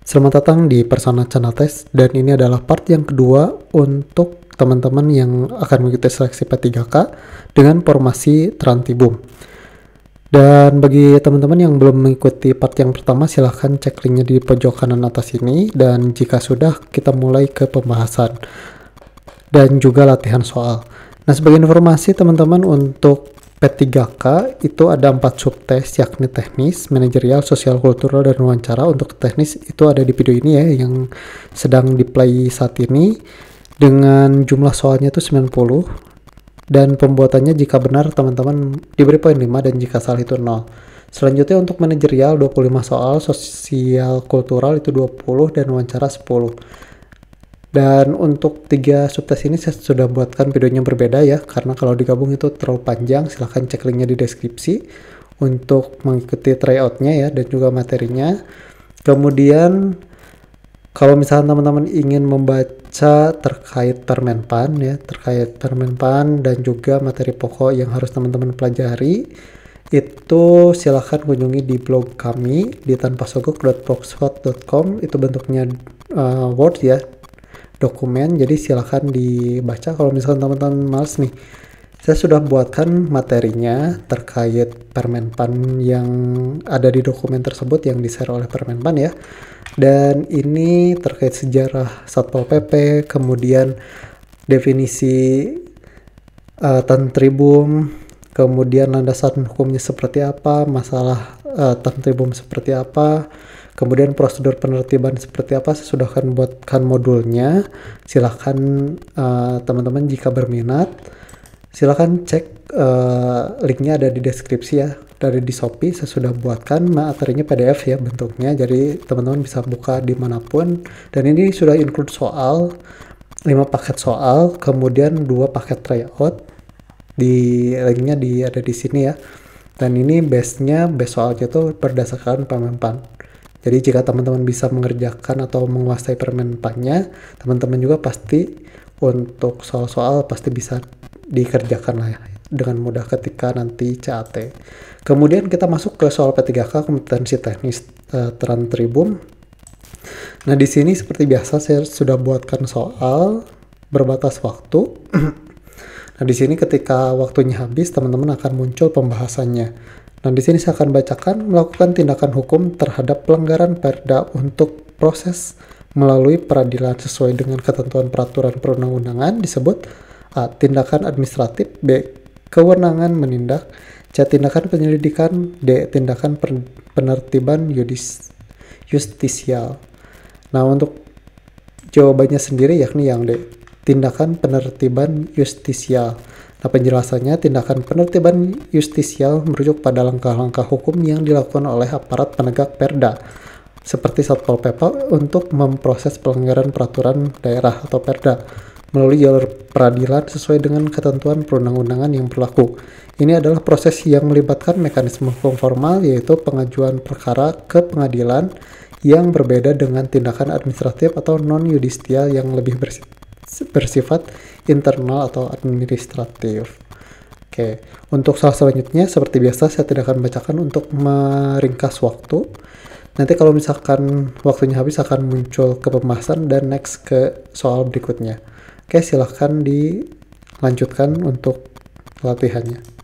Selamat datang di Persona Channel Test, dan ini adalah part yang kedua untuk teman-teman yang akan mengikuti seleksi P3K dengan formasi Trantibum. Dan bagi teman-teman yang belum mengikuti part yang pertama, silahkan cek linknya di pojok kanan atas ini, dan jika sudah, kita mulai ke pembahasan dan juga latihan soal. Nah, sebagai informasi teman-teman, untuk P3K itu ada 4 subtes, yakni teknis, manajerial, sosial, kultural, dan wawancara. Untuk teknis itu ada di video ini ya, yang sedang di play saat ini, dengan jumlah soalnya itu 90, dan pembuatannya jika benar teman-teman diberi poin 5 dan jika salah itu 0. Selanjutnya untuk manajerial 25 soal, sosial kultural itu 20, dan wawancara 10. Dan untuk 3 subtes ini saya sudah buatkan videonya berbeda ya, karena kalau digabung itu terlalu panjang. Silahkan cek linknya di deskripsi untuk mengikuti tryoutnya ya, dan juga materinya. Kemudian kalau misalnya teman-teman ingin membaca terkait Permenpan ya, terkait Permenpan dan juga materi pokok yang harus teman-teman pelajari, itu silahkan kunjungi di blog kami di tanpasogok.blogspot.com. Itu bentuknya Word ya, dokumen, jadi silahkan dibaca. Kalau misalkan teman-teman males nih, saya sudah buatkan materinya terkait Permenpan yang ada di dokumen tersebut yang di-share oleh Permenpan ya. Dan ini terkait sejarah Satpol PP, kemudian definisi Tantribum, kemudian landasan hukumnya seperti apa, masalah Tantribum seperti apa, kemudian prosedur penertiban seperti apa. Saya sudah akan buatkan modulnya. Silahkan teman-teman jika berminat, silahkan cek linknya ada di deskripsi ya, dari di Shopee. Saya sudah buatkan materinya PDF ya bentuknya, jadi teman-teman bisa buka dimanapun. Dan ini sudah include soal 5 paket soal, kemudian 2 paket tryout. Di linknya ada di sini ya. Dan ini base soalnya tuh berdasarkan Permenpan. Jadi jika teman-teman bisa mengerjakan atau menguasai Permenpannya, teman-teman juga pasti untuk soal-soal pasti bisa dikerjakan lah ya, dengan mudah ketika nanti CAT. Kemudian kita masuk ke soal P3K, kompetensi teknis Trantibum. Nah, di sini seperti biasa saya sudah buatkan soal berbatas waktu. Nah, di sini ketika waktunya habis, teman-teman akan muncul pembahasannya. Nah, di sini saya akan bacakan: melakukan tindakan hukum terhadap pelanggaran Perda untuk proses melalui peradilan sesuai dengan ketentuan peraturan perundang-undangan disebut: A. Tindakan administratif. B. Kewenangan menindak. C. Tindakan penyelidikan. D. Tindakan penertiban justisial. Nah, untuk jawabannya sendiri yakni yang D, tindakan penertiban justisial. Nah, penjelasannya, tindakan penertiban justisial merujuk pada langkah-langkah hukum yang dilakukan oleh aparat penegak Perda seperti Satpol PP untuk memproses pelanggaran peraturan daerah atau Perda melalui jalur peradilan sesuai dengan ketentuan perundang-undangan yang berlaku. Ini adalah proses yang melibatkan mekanisme hukum formal, yaitu pengajuan perkara ke pengadilan, yang berbeda dengan tindakan administratif atau non-yudisial yang lebih bersifat internal atau administratif. Oke, untuk soal selanjutnya seperti biasa saya tidak akan bacakan untuk meringkas waktu. Nanti kalau misalkan waktunya habis akan muncul ke pembahasan dan next ke soal berikutnya. Oke, silahkan dilanjutkan untuk latihannya.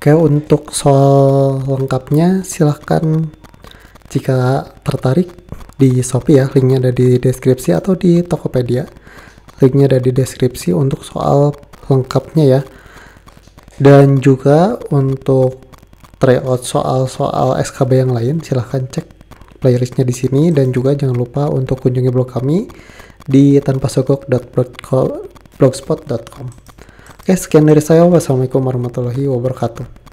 Oke, untuk soal lengkapnya silahkan jika tertarik di Shopee ya, linknya ada di deskripsi, atau di Tokopedia, linknya ada di deskripsi untuk soal lengkapnya ya. Dan juga untuk tryout soal-soal SKB yang lain silahkan cek playlistnya di sini, dan juga jangan lupa untuk kunjungi blog kami di tanpasogok.blogspot.com. Oke, sekian dari saya. Wassalamualaikum warahmatullahi wabarakatuh.